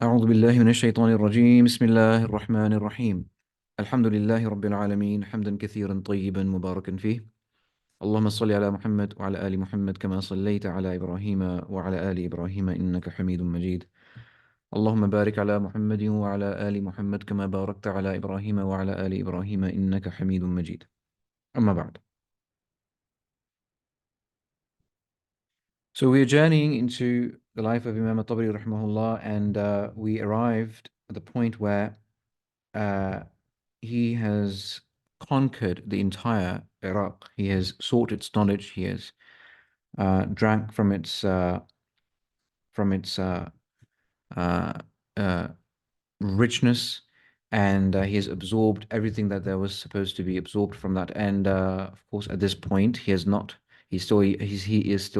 أعوذ بالله من الشيطان الرجيم بسم الله الرحمن الرحيم الحمد لله رب العالمين حمدا كثيرا طيبا مباركا فيه اللهم صل على محمد وعلى آل محمد كما صليت على إبراهيم وعلى آل إبراهيم إنك حميد مجيد اللهم بارك على محمد وعلى آل محمد كما باركت على إبراهيم وعلى آل إبراهيم إنك حميد مجيد أما بعد. So we are journeying into the life of Imam Tabari rahimahullah, and we arrived at the point where uh, he has conquered the entire Iraq. He has sought its knowledge. He has drank from its uh, uh, richness, and he has absorbed everything that there was supposed to be absorbed from that. And of course, at this point, he has not. He is still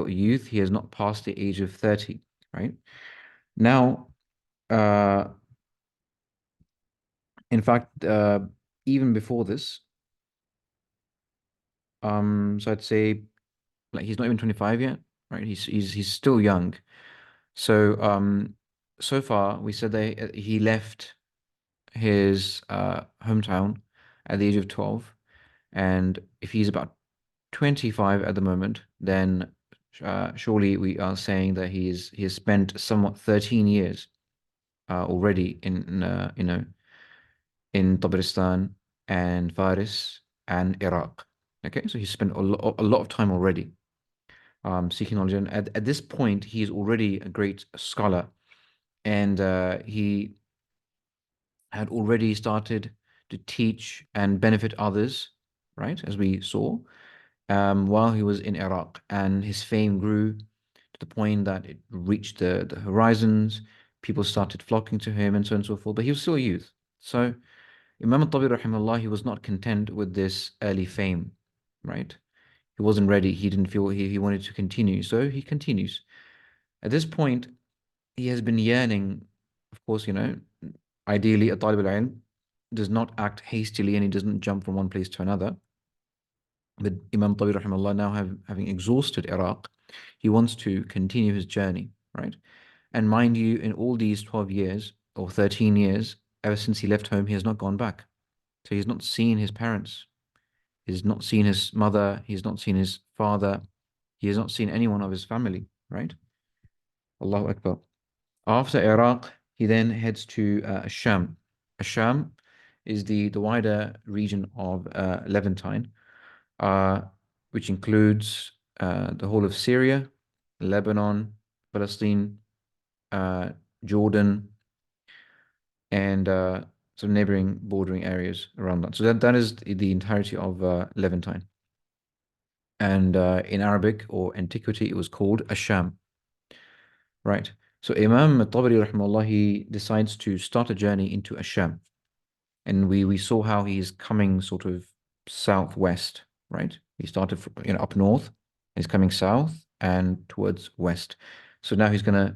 a youth. He has not passed the age of 30. Right now, uh, in fact, even before this, so I'd say like he's not even 25 yet, right? He's still young. So so far we said that he left his hometown at the age of 12, and if he's about 25 at the moment, then surely we are saying that he has spent somewhat 13 years already in Tabaristan and Faris and Iraq. Okay, so he spent a lot of time already seeking knowledge. And at this point, he is already a great scholar, and he had already started to teach and benefit others, right, as we saw, while he was in Iraq. And his fame grew to the point that it reached the horizons. People started flocking to him and so on and so forth. But he was still a youth. So Imam al-Tabari, rahimahullah, he was not content with this early fame, right? He wasn't ready. He didn't feel he wanted to continue. So he continues. At this point, he has been yearning, of course, ideally a talib al-ilm does not act hastily and he doesn't jump from one place to another. But Imam Tabi rahimahullah, now having exhausted Iraq, he wants to continue his journey, right? And mind you, in all these 12 years or 13 years, ever since he left home, he has not gone back. So he's not seen his parents. He's not seen his mother. He's not seen his father. He has not seen anyone of his family, right? Allahu Akbar. After Iraq, he then heads to Asham. Asham is the wider region of Levantine, uh, which includes the whole of Syria, Lebanon, Palestine, uh, Jordan, and some neighboring bordering areas around that. So that is the entirety of Levantine. And in Arabic or antiquity, it was called Asham. Right. So Imam Tabari rahimahullah, he decides to start a journey into Asham. And we saw how he's coming sort of southwest, right? He started from, up north, he's coming south and towards west. So now he's going to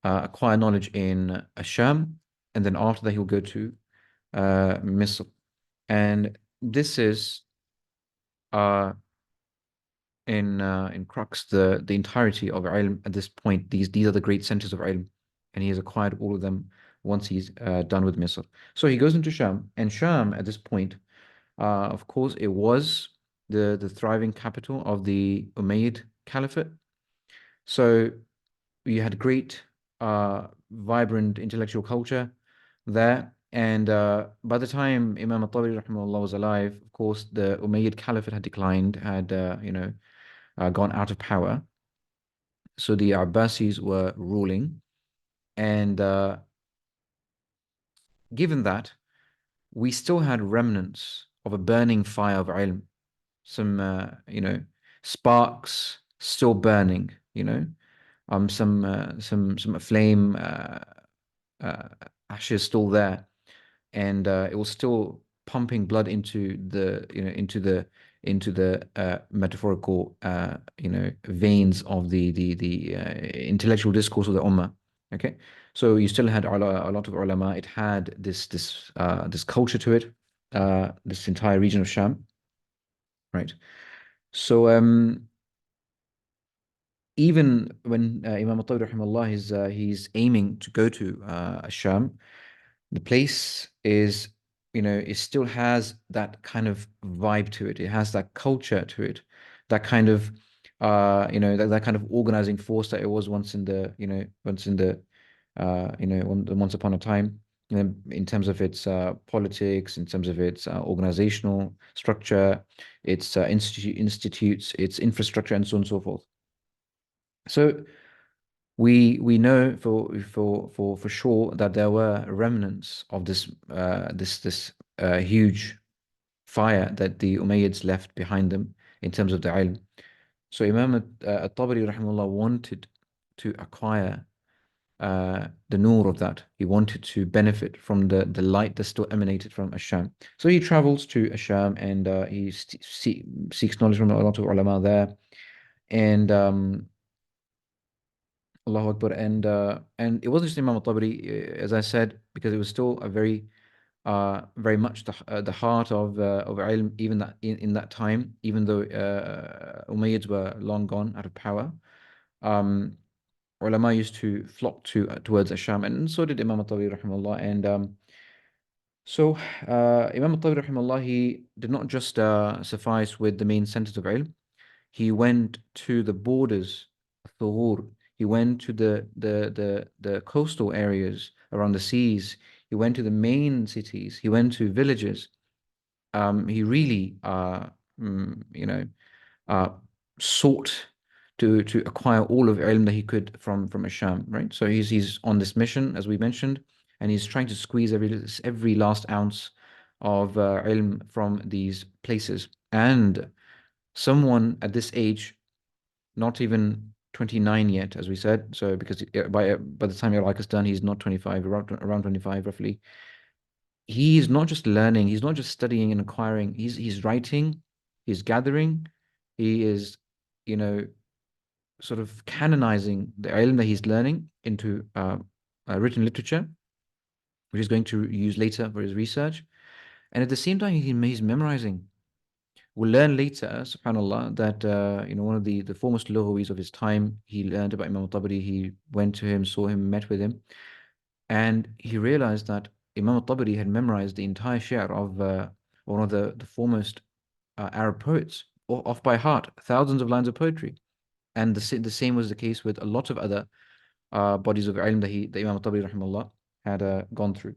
acquire knowledge in Asham, and then after that he'll go to Misr. And this is uh, in crux the entirety of ilm at this point. These are the great centers of ilm, and he has acquired all of them once he's done with Misr. So he goes into Sham, and Sham at this point, of course, it was the thriving capital of the Umayyad Caliphate. So you had great, vibrant intellectual culture there. And by the time Imam al-Tabari rahimahullah was alive, of course, the Umayyad Caliphate had declined, had gone out of power. So the Abbasis were ruling. And given that, we still had remnants of a burning fire of ilm, some, sparks still burning, some flame, uh, ashes still there. And it was still pumping blood into the metaphorical veins of the intellectual discourse of the ummah. Okay, so you still had a lot of ulama. It had this culture to it, this entire region of Sham, right? So even when Imam Tabari rahimahullah is he's aiming to go to Sham, the place is, it still has that kind of vibe to it. It has that culture to it, that kind of that kind of organizing force that it was once in the, once upon a time, in terms of its politics, in terms of its organizational structure, its institutes, its infrastructure, and so on and so forth. So we know for sure that there were remnants of this huge fire that the Umayyads left behind them in terms of the ilm. So Imam at-Tabari rahimahullah wanted to acquire the nur of that. He wanted to benefit from the light that still emanated from Asham. So he travels to Asham, and he seeks knowledge from a lot of ulama there. And Allahu Akbar. And it wasn't just Imam al-Tabari, as I said, because it was still a very much the heart of ilm, even that in that time, even though Umayyads were long gone out of power. Um, Ulama used to flock towards Asham, and so did Imam al-Tabari rahimahullah. And so Imam al-Tabari rahimahullah, he did not just suffice with the main centers of ilm. He went to the borders of Thughur. He went to the coastal areas around the seas. He went to the main cities. He went to villages. He really, uh, sought to acquire all of ilm that he could from Asham, right? So he's on this mission, as we mentioned, and he's trying to squeeze every last ounce of ilm from these places. And someone at this age, not even 29 yet, as we said. So because by the time your like is done, he's not 25, around 25 roughly. He's not just learning, he's not just studying and acquiring, he's writing, he's gathering, he is, you know, sort of canonizing the ilm that he's learning into written literature, which he's going to use later for his research. And at the same time, he's memorizing. We'll learn later, subhanAllah, that one of the foremost lughawis of his time, he learned about Imam al-Tabari. He went to him, saw him, met with him, and he realized that Imam al-Tabari had memorized the entire share of one of the foremost Arab poets, off by heart, thousands of lines of poetry. And the same was the case with a lot of other bodies of ilm that Imam al-Tabari rahimahullah had gone through.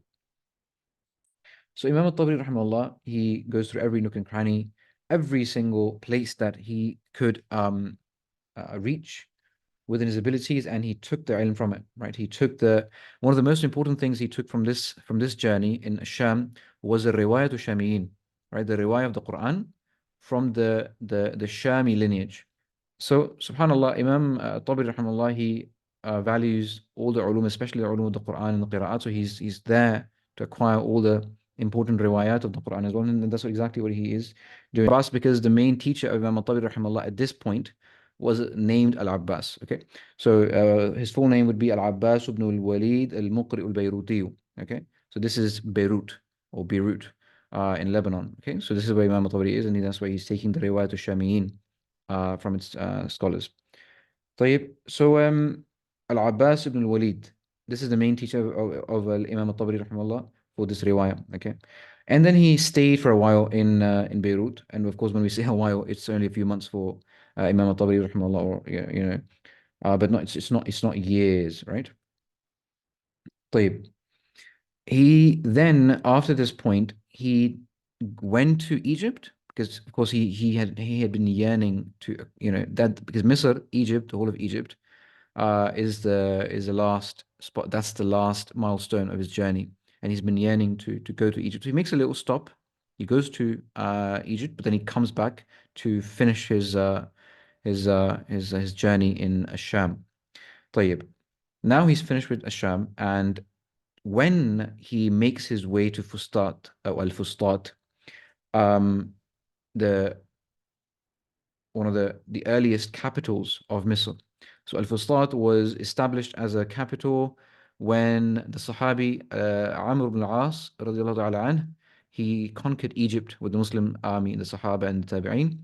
So Imam al-Tabari rahimahullah, he goes through every nook and cranny, every single place that he could reach within his abilities, and he took the ilm from it, right? He took one of the most important things he took from this journey in Sham was the riwayat Shamiyin, right? The riwayah of the Quran from the Shami lineage. So, subhanAllah, Imam Tabari rahimahullah, he values all the ulum, especially the ulum of the Quran and the qira'at. So he's there to acquire all the important riwayat of the Quran as well. And that's exactly what he is doing. Abbas, because the main teacher of Imam Tabari rahimahullah at this point was named Al-Abbas. Okay. So his full name would be Al-Abbas ibn al-Walid al-Muqri al-Bayruti. Okay. So this is Beirut or Beirut in Lebanon. Okay. So this is where Imam Tabari is, and that's why he's taking the riwayat of Shamiyin from its scholars. طيب, so Al-Abbas ibn al-Walid, this is the main teacher of Imam al-Tabari rahimahullah for this riwayah, okay? And then he stayed for a while in Beirut, and of course when we say a while, it's only a few months for Imam al-Tabari rahimahullah, or but not it's not years, right? طيب. He then, after this point, he went to Egypt because, of course, he had been yearning to, that because Misr, Egypt, the whole of Egypt, is the last spot. That's the last milestone of his journey, and he's been yearning to go to Egypt. So he makes a little stop. He goes to Egypt, but then he comes back to finish his journey in Asham. طيب. Now he's finished with Asham, and when he makes his way to Fustat, or Al-Fustat, um, the one of the earliest capitals of Misr. So Al-Fustat was established as a capital when the Sahabi Amr ibn al-As radiallahu ta'ala anh, he conquered Egypt with the Muslim army, the Sahaba and the Tabi'een.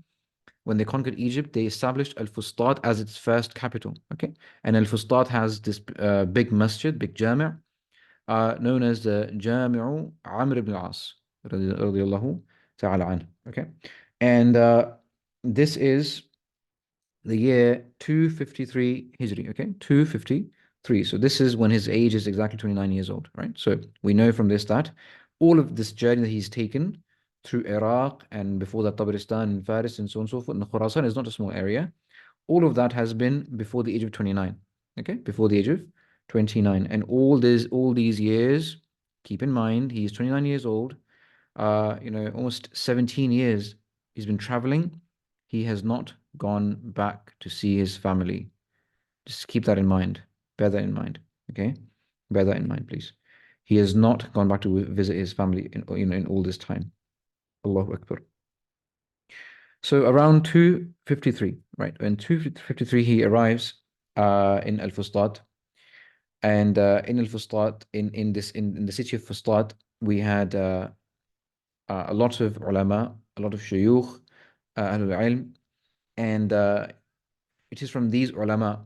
when they conquered Egypt, they established Al-Fustat as its first capital. Okay, and Al-Fustat has this big masjid, big jami', known as the Jami'u Amr ibn al-As, radiyallahu ta'ala anhu. Okay, and this is the year 253 Hijri. Okay, 253. So this is when his age is exactly 29 years old, right? So we know from this that all of this journey that he's taken through Iraq and before that Tabaristan and Faris and so on and so forth, and Khurasan is not a small area. All of that has been before the age of 29. Okay, before the age of 29. And all these years, keep in mind, he's 29 years old. Almost 17 years he's been traveling. He has not gone back to see his family. Just keep that in mind. Bear that in mind. Okay? Bear that in mind, please. He has not gone back to visit his family in all this time. Allahu Akbar. So around 253, right? In 253, he arrives in Al-Fustat. And in Al-Fustat, in the city of Fustat, we had a lot of ulama, a lot of shuyukh, ahlul ilm, and it is from these ulama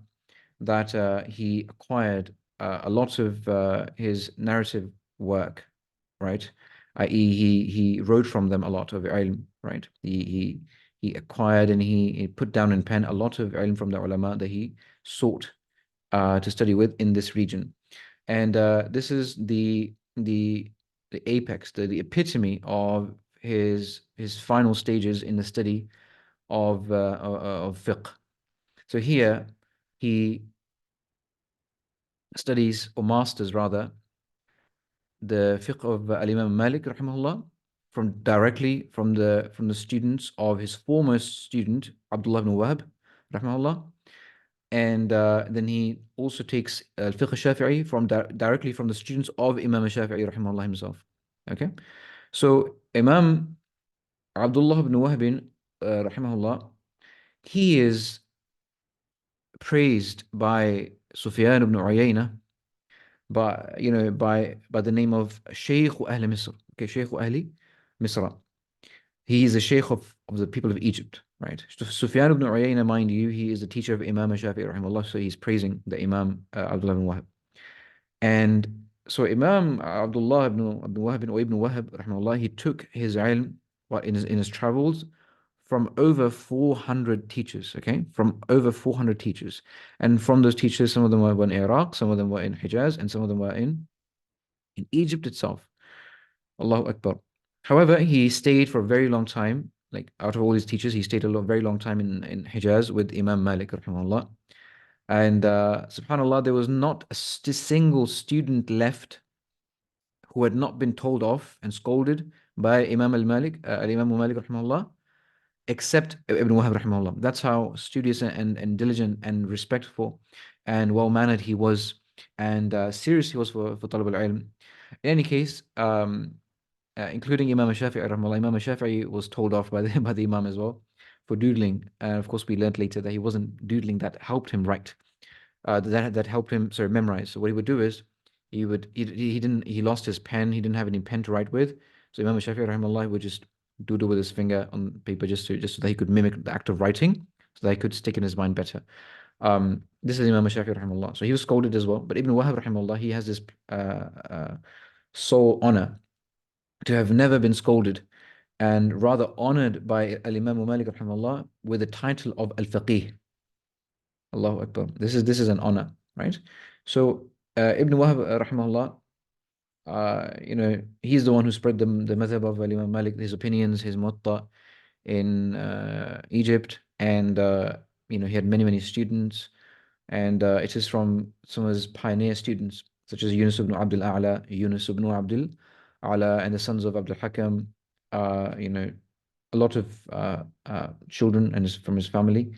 that he acquired a lot of his narrative work, right? I.e., he wrote from them a lot of ilm, right? He acquired and he put down in pen a lot of ilm from the ulama that he sought to study with in this region, and this is the apex, the epitome of his final stages in the study of fiqh. So here he studies or masters rather the fiqh of Al-Imam Malik rahimahullah directly from the students of his foremost student Abdullah ibn Wahb rahimahullah, and then he also takes al-fiqh al-Shafi'i directly from the students of Imam al-Shafi'i rahimahullah himself. Okay, so Imam Abdullah ibn Wahb rahimahullah, he is praised by Sufyan ibn Uyayna by the name of Shaykh Ahl Misr. Okay, Shaykh Ahl Misr. He is a sheikh of the people of Egypt, right? Sufyan ibn Uyayna, mind you, he is the teacher of Imam Shafi'i rahimahullah, so he's praising the Imam Abdullah ibn Wahab. And so Imam Abdullah ibn Wahab ibn Wahab rahimahullah, he took his ilm in his travels from over 400 teachers, okay? From over 400 teachers. And from those teachers, some of them were in Iraq, some of them were in Hijaz, and some of them were in Egypt itself. Allahu Akbar. However, he stayed for a very long time. Like out of all his teachers, he stayed very long time in Hijaz with Imam Malik, rahimahullah. And subhanAllah, there was not a single student left who had not been told off and scolded by Imam al-Malik, Imam Malik, rahimahullah, except Ibn Wahab, rahimahullah. That's how studious and diligent and respectful and well-mannered he was, and serious he was for talab al-ilm. In any case, including Imam Shafi'i rahimahullah. Imam Shafi'i was told off by the Imam as well for doodling. And of course, we learned later that he wasn't doodling that helped him write, that helped him memorize. So what he would do is he lost his pen. He didn't have any pen to write with. So Imam Shafi'i rahimahullah would just doodle with his finger on paper just so that he could mimic the act of writing, so that he could stick in his mind better. This is Imam Shafi'i rahimahullah. So he was scolded as well. But Ibn Wahab rahimahullah, he has this sole honor to have never been scolded, and rather honored by Al-Imam Malik rahimahullah with the title of Al-Faqih. Allahu Akbar. This is an honor, right? So Ibn Wahab rahimahullah, he's the one who spread the madhab of Imam Malik, his opinions, his muwatta in Egypt, and he had many students, and it is from some of his pioneer students such as Yunus ibn Abdul A'la, and the sons of Abdul Hakam, a lot of children from his family.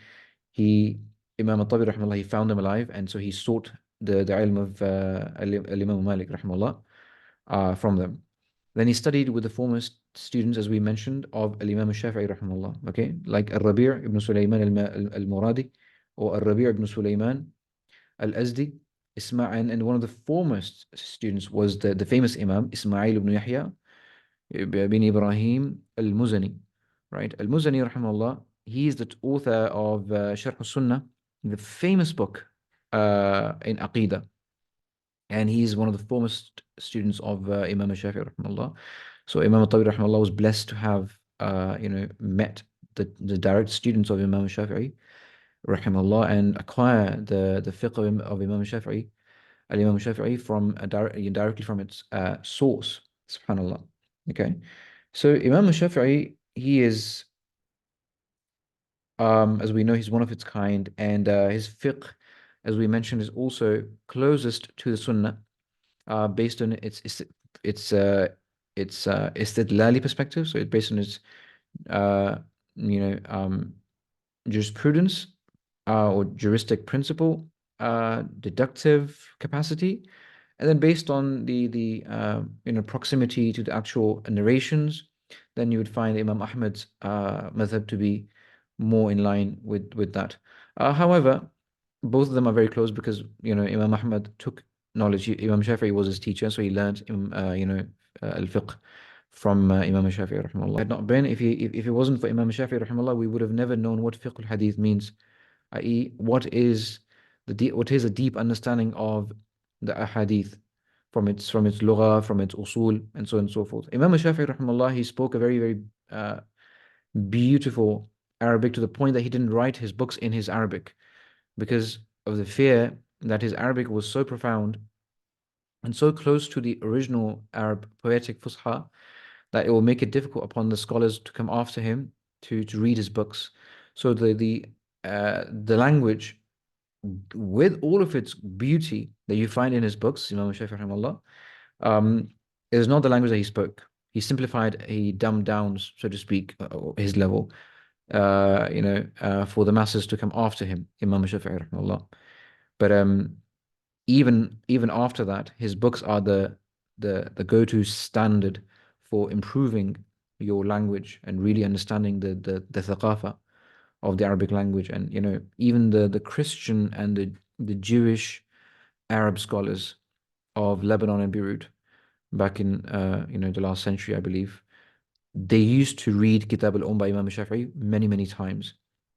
Imam Tabari rahimahullah, he found them alive, and so he sought the ilm of Imam Malik rahimahullah from them. Then he studied with the foremost students, as we mentioned, of Imam Shafi'i rahimahullah, okay, like Al-Rabi' ibn Sulaiman al-Muradi, or Al-Rabi' ibn Sulaiman al-Azdi, and one of the foremost students was the famous Imam Ismail ibn Yahya bin Ibrahim al-Muzani, right? Al-Muzani rahimahullah, he is the author of Sharh al-Sunnah, the famous book in Aqidah. And he's one of the foremost students of Imam Shafi'i rahimahullah. So Imam Tabari rahimahullah was blessed to have met the direct students of Imam Shafi'i rahimahullah and acquire the fiqh of Imam Shafi'i, Al-Imam Shafi'i from directly from its source, subhanallah. Okay. So Imam Shafi'i, he is as we know, he's one of its kind, and his fiqh, as we mentioned, is also closest to the Sunnah, based on its istidlali perspective. So it's based on its uh, you know jurisprudence or juristic principle, deductive capacity, and then based on the proximity to the actual narrations, then you would find Imam Ahmad's madhab to be more in line with that. However, both of them are very close because Imam Ahmad took knowledge. Imam Shafi'i was his teacher, so he learned al-fiqh from Imam Shafi'i rahimahullah. Had not been if it wasn't for Imam Shafi'i rahimahullah, we would have never known what fiqh al-hadith means, i.e., what is a deep understanding of the ahadith from its lugha, from its usul, and so on and so forth. Imam Shafi'i rahimahullah, he spoke a very, very beautiful Arabic to the point that he didn't write his books in his Arabic because of the fear that his Arabic was so profound and so close to the original Arab poetic Fusha that it will make it difficult upon the scholars to come after him to read his books. So the language, with all of its beauty that you find in his books, Imam Shafi'i rahimahullah, is not the language that he spoke. He simplified, he dumbed down, so to speak, his level, for the masses to come after him, Imam Shafi'i rahimahullah. But even after that, his books are the go-to standard for improving your language and really understanding the thaqafa of the Arabic language. And even the Christian and the Jewish Arab scholars of Lebanon and Beirut back in the last century, I believe, they used to read Kitab al by Imam Shafi'i many times,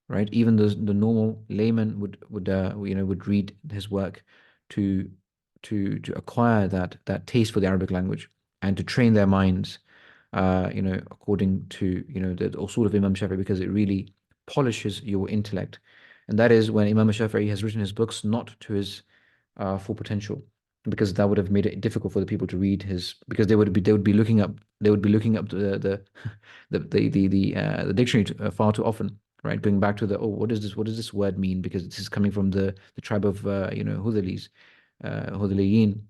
right? Even the normal layman would read his work to acquire that taste for the Arabic language and to train their minds, according to the usul of Imam Shafi'i, because it really polishes your intellect. And that is when Imam Shafi'i has written his books not to his full potential, because that would have made it difficult for the people to read his, because they would be looking up the dictionary far too often, right? Going back to what does this word mean, because this is coming from the tribe of Hudhalis, Hudhaliyin,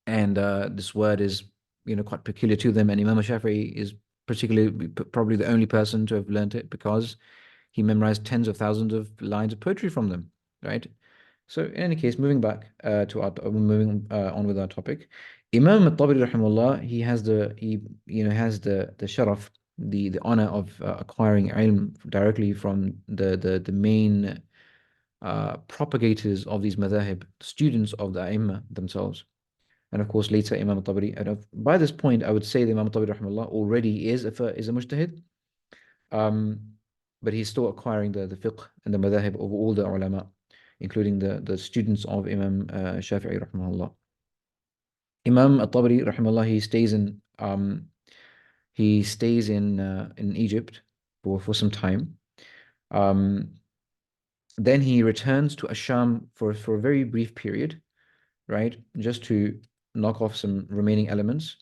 and this word is quite peculiar to them, and Imam Shafi'i is particularly probably the only person to have learnt it because he memorized tens of thousands of lines of poetry from them, right? So in any case, moving on with our topic, Imam Tabari rahimahullah, he has the sharaf, the honor of acquiring ilm directly from the main propagators of these madhahib, students of the A'immah themselves. And of course, later Imam Tabari. And by this point, I would say that Imam Tabari rahimahullah already is a mujtahid, um, but he's still acquiring the fiqh and the madhahib of all the ulama, including the students of Imam Shafi'i rahimahullah. Imam At-Tabari rahimahullah, he stays in Egypt for some time. Then he returns to Asham for a very brief period, right? Just to knock off some remaining elements.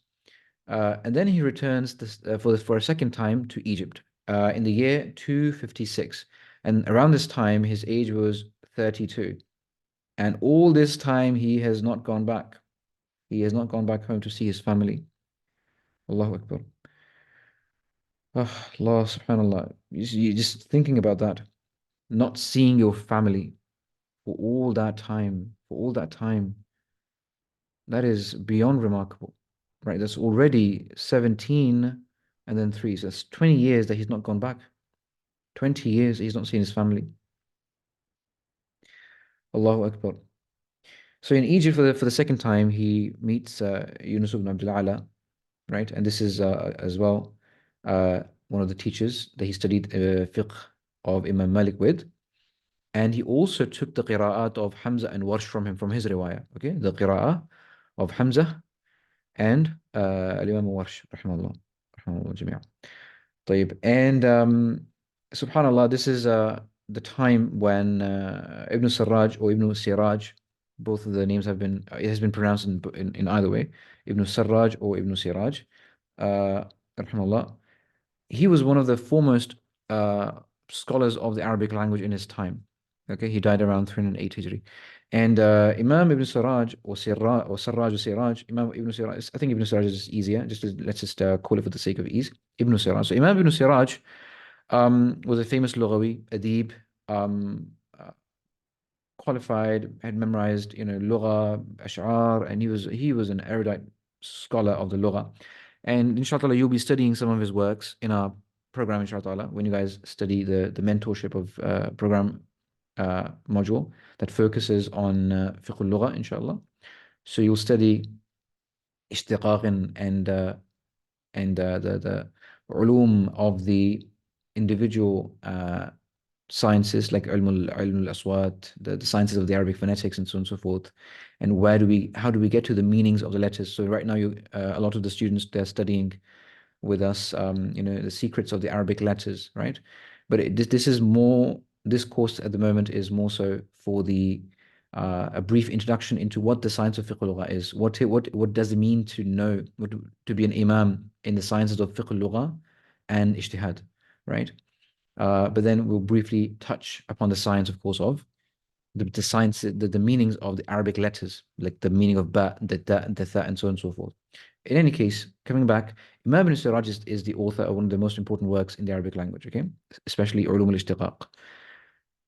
And then he returns for a second time to Egypt in the year 256. And around this time, his age was 32. And all this time, he has not gone back. He has not gone back home to see his family. Allahu Akbar. Oh, Allah subhanallah. You just thinking about that. Not seeing your family for all that time. That is beyond remarkable, right? That's already 17 and then 3. So that's 20 years that he's not gone back. 20 years he's not seen his family. Allahu Akbar. So in Egypt for the second time, he meets Yunus ibn Abdul Ala, right? And this is as well one of the teachers that he studied fiqh of Imam Malik with. And he also took the qira'at of Hamza and Warsh from him, from his riwayah. Okay, the qira'ah of Hamza and Imam Warsh, rahimahullah, rahimahullah jami'ah. طيب. And subhanallah, this is the time when Ibn Sarraj or Ibn Siraj, both of the names have been, it has been pronounced in either way, Ibn Sarraj or Ibn Siraj, rahimahullah. He was one of the foremost uh, scholars of the Arabic language in his time. Okay, he died around 308 Hijri. And Imam Ibn Siraj or Siraj or Sarraj or Siraj, Imam Ibn Siraj, I think Ibn Siraj is easier. Let's just call it for the sake of ease. Ibn Siraj. So Imam Ibn Siraj was a famous Lughawi, Adib, um, uh, qualified, had memorized, Lugha, Ash'ar, and he was an erudite scholar of the Lugha. And inshallah, you'll be studying some of his works in our program, inshallah, when you guys study the mentorship of program module that focuses on fiqh al-lugha, inshallah. So you'll study ishtiqaq and the ulum of the individual sciences like ilm al-aswat, the sciences of the Arabic phonetics and so on and so forth. And how do we get to the meanings of the letters? So right now, a lot of the students, they're studying with us, the secrets of the Arabic letters, right? But this course at the moment is more so for a brief introduction into what the science of fiqh al-lugha is. What does it mean to know, to be an imam in the sciences of fiqh al-lugha and ijtihad, right? But then we'll briefly touch upon the science, of course, of the science, the meanings of the Arabic letters, like the meaning of ba, the da, the tha, and so on and so forth. In any case, coming back, Imam ibn Siraj is the author of one of the most important works in the Arabic language, okay? Especially Ulum al-Ishtiqaq.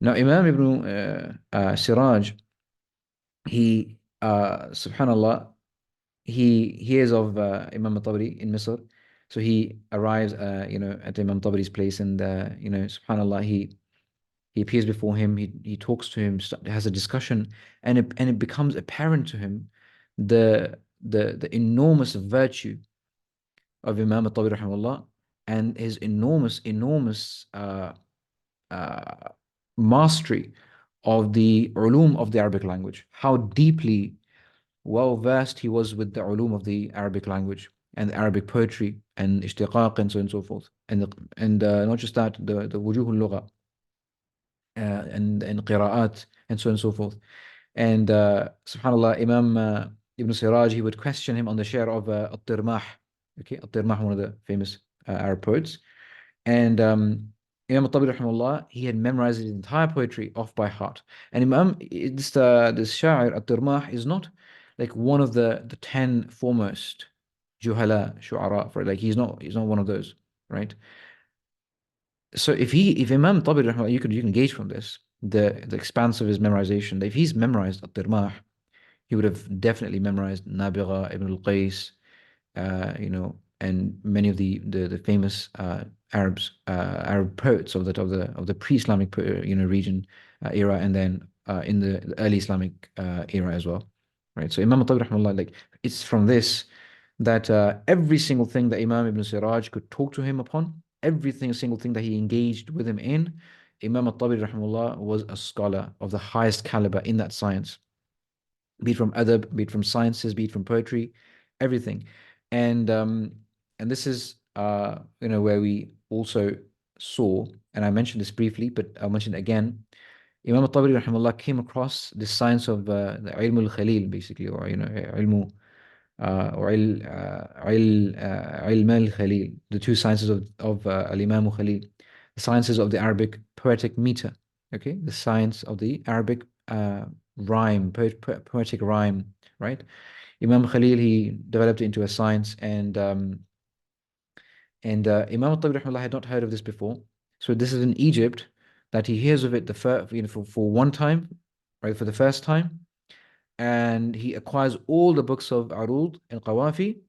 Now, Imam ibn Siraj, he, subhanallah, he hears of Imam Tabari in Misr. So he arrives, at Imam Tabari's place, and, subhanallah, he appears before him, he talks to him, has a discussion, and it becomes apparent to him the enormous virtue of Imam Tabari rahimahullah, and his enormous uh, mastery of the ulum of the Arabic language, how deeply well versed he was with the ulum of the Arabic language and the Arabic poetry and ishtiqaq and so on and so forth, and not just that, the wujuh al-lugha, and qira'at and so on and so forth. And subhanallah, Imam Ibn Siraj, he would question him on the share of At-Tirmah. Okay, At-Tirmah, one of the famous Arab poets. And Imam Tabari rahimahullah, he had memorized his entire poetry off by heart. And this Sha'ir At-Tirmah is not like one of the 10 foremost Juhala, Shu'ara, for like he's not one of those, right? So if Imam Tabari rahimahullah, you can gauge from this the expanse of his memorization, that if he's memorized At-Tirmah, he would have definitely memorized Nabigha, Ibn al-Qais, and many of the famous Arab poets of the pre-Islamic region, era, and then in the early Islamic era as well, right? So Imam Tabari rahimahullah, like, it's from this that every single thing that Imam Ibn Siraj could talk to him upon, single thing that he engaged with him in, Imam Tabari rahimahullah was a scholar of the highest caliber in that science, be it from adab, be it from sciences, be it from poetry, everything. And this is where we also saw, and I mentioned this briefly, but I'll mention it again. Imam al-Tabari rahimahullah came across the science of the ilm al-Khalil, basically, or ilm or ilm al-Khalil, the two sciences of al-Imam Khalil, the sciences of the Arabic poetic meter, okay, the science of the Arabic rhyme, poetic rhyme, right? Imam Khalil, he developed it into a science, and Imam al-Tabari rahimahullah had not heard of this before. So this is in Egypt that he hears of it for one time, right, for the first time, and he acquires all the books of Arud and Qawafi,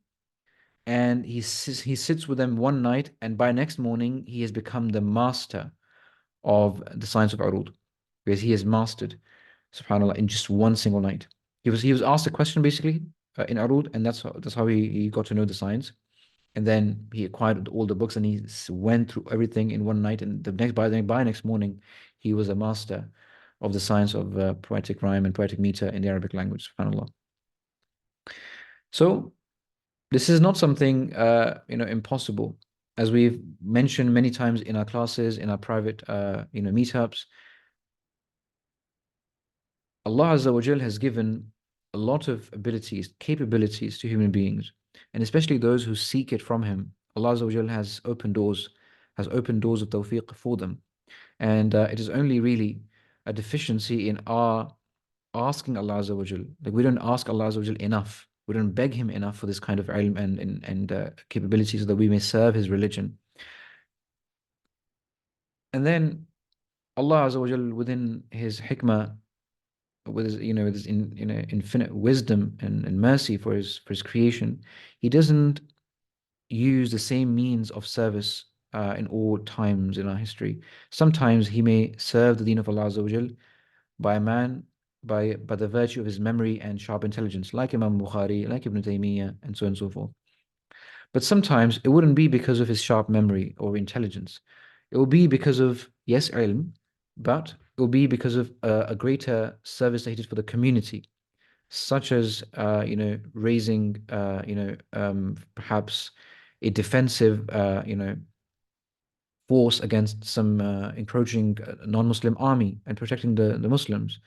and he sits with them one night, and by next morning he has become the master of the science of Arud, because he has mastered, subhanallah, in just one single night. He was asked a question basically in Arud, and that's how he got to know the science. And then he acquired all the books and he went through everything in one night. And by next morning, he was a master of the science of poetic rhyme and poetic meter in the Arabic language. SubhanAllah. So this is not something impossible, as we've mentioned many times in our classes, in our private meetups. Allah Azza wa Jal has given a lot of abilities, capabilities to human beings, and especially those who seek it from Him. Allah Azza wa Jal has opened doors of tawfiq for them. And it is only really a deficiency in our asking Allah Azza wa Jal. Like we don't ask Allah Azza wa Jal enough. We don't beg Him enough for this kind of ilm and capabilities so that we may serve His religion. And then Allah Azza wa Jal, within His hikmah, with his, with his infinite wisdom and mercy for his creation, He doesn't use the same means of service in all times in our history. Sometimes He may serve the deen of Allah Azza wa Jal by a man by the virtue of his memory and sharp intelligence, like Imam Bukhari, like Ibn Taymiyyah, and so on and so forth. But sometimes it wouldn't be because of his sharp memory or intelligence. It will be because of, yes, ilm, but it will be because of a greater service that he did for the community, such as raising perhaps a defensive force against some encroaching non-Muslim army and protecting the Muslims,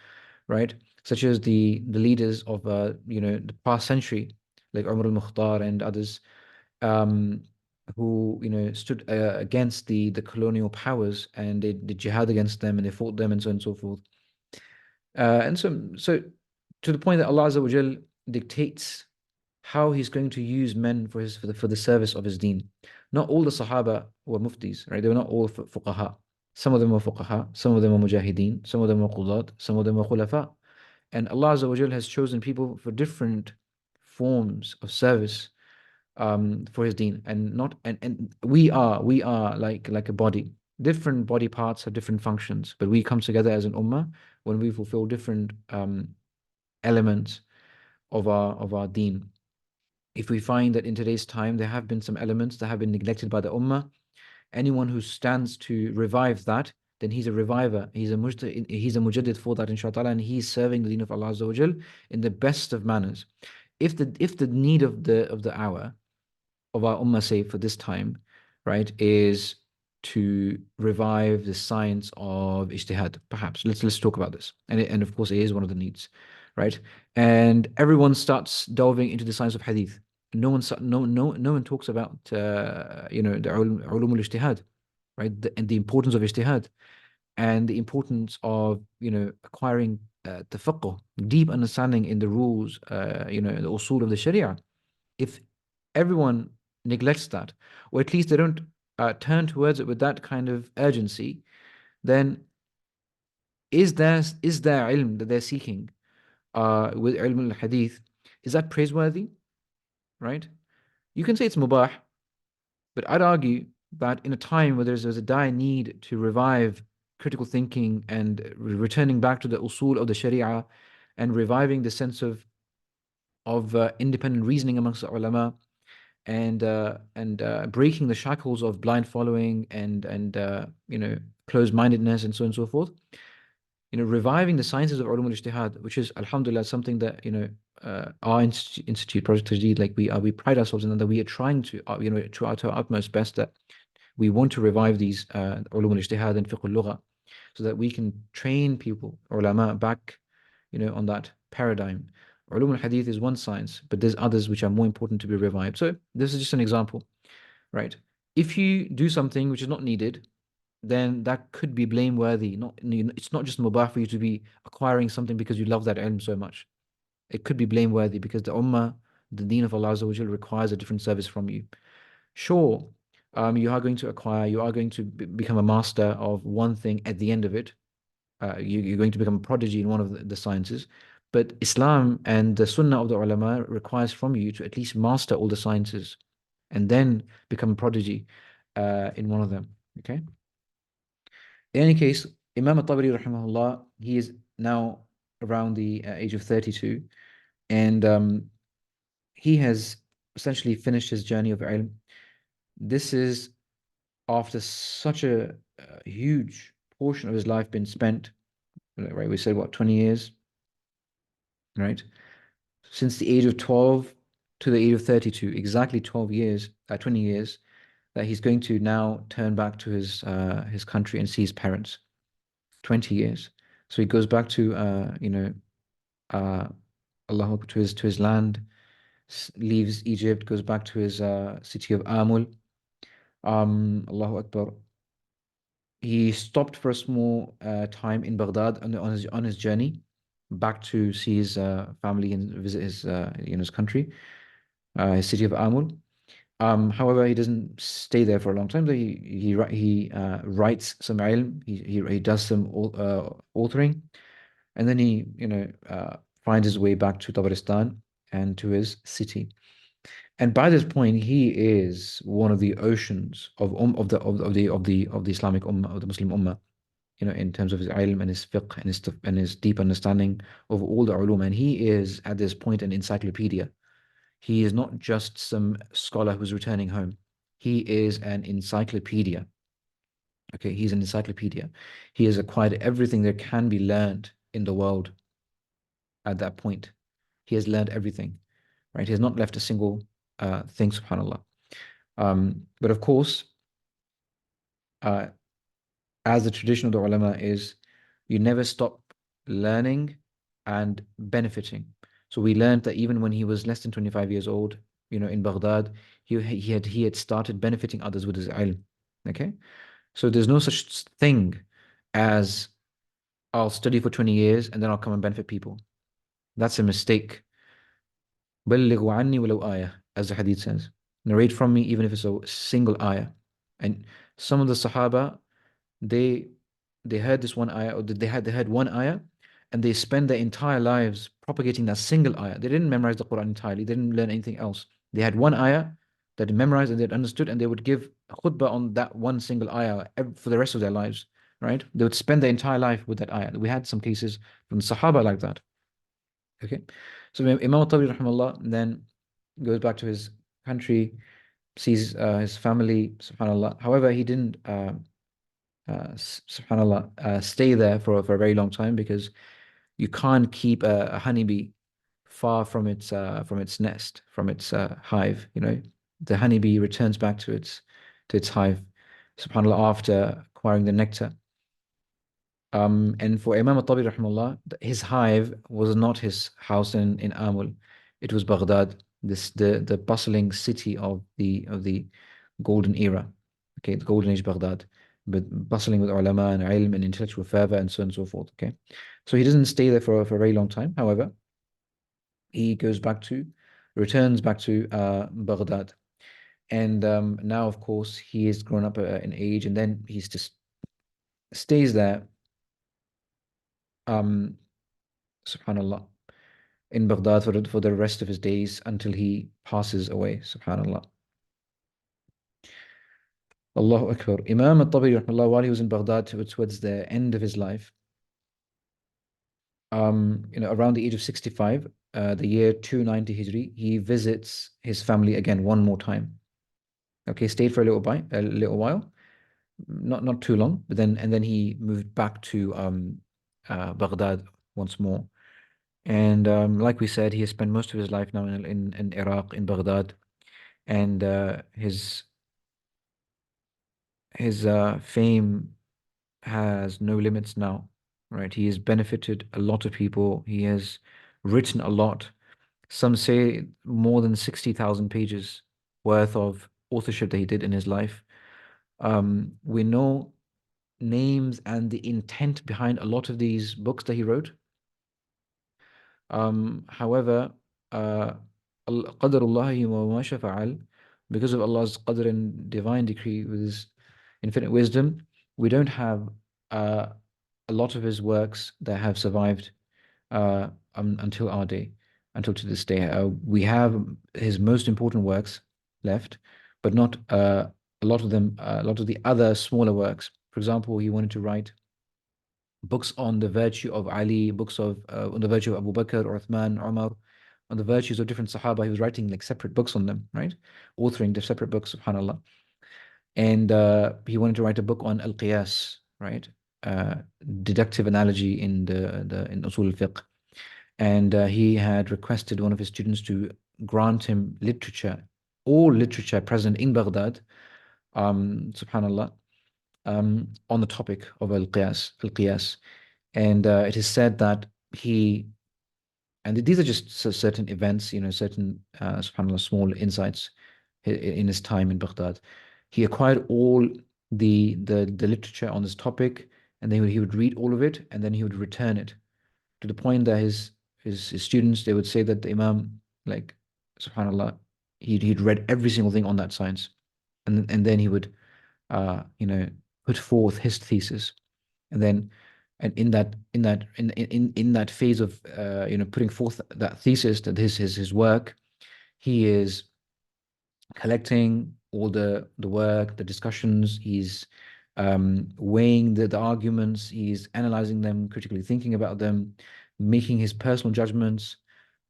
right? Such as the leaders of the past century, like Umar al-Mukhtar and others, um, who stood against the colonial powers, and they did jihad against them and they fought them and so on and so forth. And so to the point that Allah Azza wa Jal dictates how He's going to use men for the service of His deen. Not all the Sahaba were muftis, right? They were not all fuqaha. Some of them were fuqaha, some of them were mujahideen, some of them were qudat, some of them were khulafa. And Allah Azza wa Jal has chosen people for different forms of service for His deen. And not and we are like a body. Different body parts have different functions, but we come together as an ummah when we fulfill different elements of our deen. If we find that in today's time there have been some elements that have been neglected by the ummah, anyone who stands to revive that, then he's a reviver. He's a mujaddid for that, inshallah, and he's serving the deen of Allah Azza wa Jal in the best of manners. If the need of the hour of our ummah, say for this time, right, is to revive the science of ijtihad, perhaps. Let's talk about this. And of course it is one of the needs, right? And everyone starts delving into the science of hadith. No one talks about the ulum al-ijtihad, right? And the importance of ijtihad and the importance of acquiring tafaqquh, deep understanding in the rules, the usul of the Sharia. If everyone neglects that, or at least they don't turn towards it with that kind of urgency, then is there ilm that they're seeking with ilm al-hadith, is that praiseworthy, right? You can say it's mubah, but I'd argue that in a time where there's a dire need to revive critical thinking and returning back to the usul of the Sharia and reviving the sense of independent reasoning amongst the ulama, and breaking the shackles of blind following and closed-mindedness and so on and so forth. Reviving the sciences of ulum al-ijtihad, which is alhamdulillah something that our institute, Project Tajdeed, like we pride ourselves in, that we are trying to to our utmost best, that we want to revive these ulum al-ijtihad and fiqh al-lugha, so that we can train people, ulama, back on that paradigm. Ulum al-hadith is one science, but there's others which are more important to be revived. So this is just an example, right? If you do something which is not needed, then that could be blameworthy. It's not just mubah for you to be acquiring something because you love that ilm so much. It could be blameworthy because the ummah, the deen of Allah Azza wa Jal, requires a different service from you. Sure, you are going to acquire, you are going to become a master of one thing at the end of it. You're going to become a prodigy in one of the sciences. But Islam and the Sunnah of the ulama requires from you to at least master all the sciences and then become a prodigy in one of them. Okay? In any case, Imam Tabari, rahimahullah, he is now around the age of 32, and he has essentially finished his journey of ilm. This is after such a huge portion of his life been spent, right? We said what, 20 years, right? Since the age of 12 to the age of 32, exactly 12 years, 20 years, that he's going to now turn back to his country and see his parents. 20 years. So he goes back to uh Allah to his land, leaves Egypt, goes back to his city of Amul. Allahu Akbar. He stopped for a small time in Baghdad on his journey back to see his family and visit his his country, his city of Amul. However, he doesn't stay there for a long time. He writes some ilm. He does some authoring, and then he finds his way back to Tabaristan and to his city. And by this point, he is one of the oceans of the Islamic Ummah, of the Muslim Ummah, in terms of his ilm and his fiqh and his deep understanding of all the ulum. And he is at this point an encyclopedia. He is not just some scholar who's returning home. He is an encyclopedia. Okay, he's an encyclopedia. He has acquired everything there can be learned in the world at that point. He has learned everything, right? He has not left a single thing, subhanAllah. But of course, uh, as the tradition of the ulama is, you never stop learning and benefiting. So we learned that even when he was less than 25 years old, in Baghdad, he had started benefiting others with his ilm. Okay? So there's no such thing as I'll study for 20 years and then I'll come and benefit people. That's a mistake. بلغوا عني ولو آية, as the hadith says. Narrate from me even if it's a single ayah. And some of the Sahaba, they they heard this one ayah, or they heard one ayah, and they spend their entire lives propagating that single ayah. They didn't memorize the Quran entirely. They didn't learn anything else. They had one ayah that they memorized and they understood, and they would give khutbah on that one single ayah for the rest of their lives. Right? They would spend their entire life with that ayah. We had some cases from the Sahaba like that. Okay, so Imam Tabari rahimahullah then goes back to his country, sees his family, subhanallah. However, he didn't subhanallah, stay there for a very long time, because you can't keep a honeybee far from its nest, from its hive. The honeybee returns back to its hive, subhanallah, after acquiring the nectar. And for Imam Tabari rahimahullah, his hive was not his house in Amul. It was Baghdad, the bustling city of the golden era. Okay, the golden age Baghdad, but bustling with ulama and ilm and intellectual fervor and so on and so forth. Okay. So he doesn't stay there for a very long time. However, he returns back to Baghdad. And now, of course, he is grown up in age, and then he's just stays there, um, subhanallah, in Baghdad for the rest of his days until he passes away, subhanallah. Allahu Akbar. Imam al-Tabari, while he was in Baghdad towards the end of his life, around the age of 65, the year 290 Hijri, he visits his family again one more time. Okay, stayed for a little while, not too long, but then he moved back to Baghdad once more. And like we said, he has spent most of his life now in Iraq, in Baghdad, and his fame has no limits now, right? He has benefited a lot of people. He has written a lot. Some say more than 60,000 pages worth of authorship that he did in his life. We know names and the intent behind a lot of these books that he wrote. However, Qadarullahi wa ma fa'al, because of Allah's qadr and divine decree with his infinite wisdom, we don't have a lot of his works that have survived until our day, until to this day. We have his most important works left, but not a lot of them, a lot of the other smaller works. For example, he wanted to write books on the virtue of Ali, books on the virtue of Abu Bakr, Uthman, Umar, on the virtues of different Sahaba. He was writing like separate books on them, right? Authoring the separate books, subhanAllah. And he wanted to write a book on al-qiyas, right? Uh, Deductive analogy in the in usul al-fiqh. And he had requested one of his students to grant him literature, all literature present in Baghdad, subhanallah, on the topic of al-qiyas. And it is said that he, and these are just certain events, certain, subhanallah, small insights in his time in Baghdad. He acquired all the literature on this topic, and then he would read all of it, and then he would return it to the point that his students, they would say that the Imam, like, subhanallah, he'd read every single thing on that science, and then he would, you know, put forth his thesis, and then, and in that phase of, putting forth that thesis, that his work, he is collecting all the work, the discussions. He's weighing the arguments. He's analyzing them, critically thinking about them, making his personal judgments.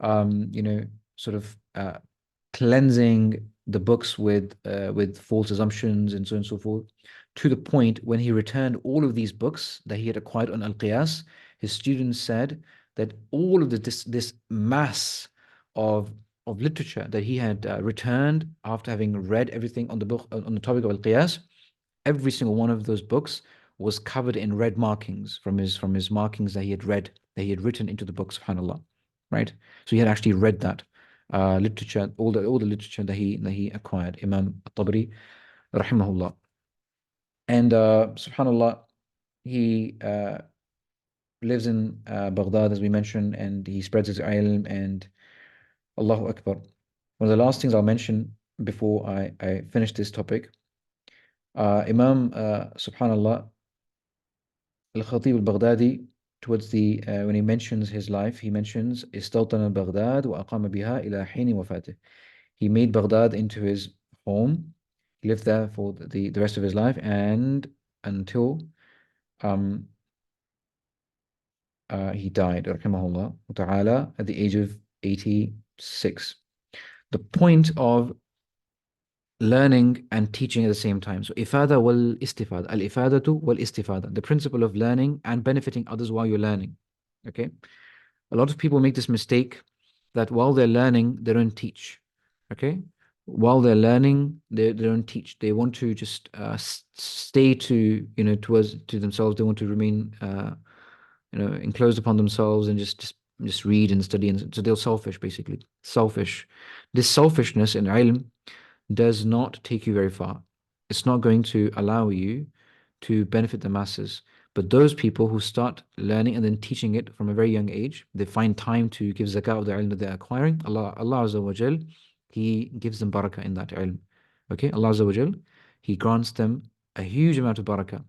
You know, sort of cleansing the books with false assumptions and so on and so forth. To the point when he returned all of these books that he had acquired on Al-Qiyas, his students said that all of this mass of of literature that he had returned after having read everything on the book on the topic of al-qiyas, every single one of those books was covered in red markings from his markings that he had read, that he had written into the book, subhanallah, right? So he had actually read that literature, all the literature that he acquired, Imam Tabari, rahimahullah. And subhanallah, he lives in Baghdad, as we mentioned, and he spreads his ilm, and Allahu Akbar. One of the last things I'll mention before I finish this topic, Imam, subhanallah, Al-Khatib al-Baghdadi, towards the, when he mentions his life, he mentions, استوطن بغداد وأقام بها إلى حين وفاته. He made Baghdad into his home. He lived there for the rest of his life, and until um, he died, rahimahullah ta'ala, at the age of 86. The point of learning and teaching at the same time. So ifada wal istifada. Al ifadatu wal istifada. The principle of learning and benefiting others while you're learning. Okay. A lot of people make this mistake that while they're learning, they don't teach. Okay. While they're learning, they don't teach. They want to just stay to, towards to themselves. They want to remain, enclosed upon themselves and just read and study. And so they're selfish, basically. Selfish. This selfishness in ilm does not take you very far. It's not going to allow you to benefit the masses. But those people who start learning and then teaching it from a very young age, they find time to give zakah of the ilm that they're acquiring. Allah Azza wa Jal, He gives them barakah in that ilm. Okay, Allah Azza wa Jal, He grants them a huge amount of barakah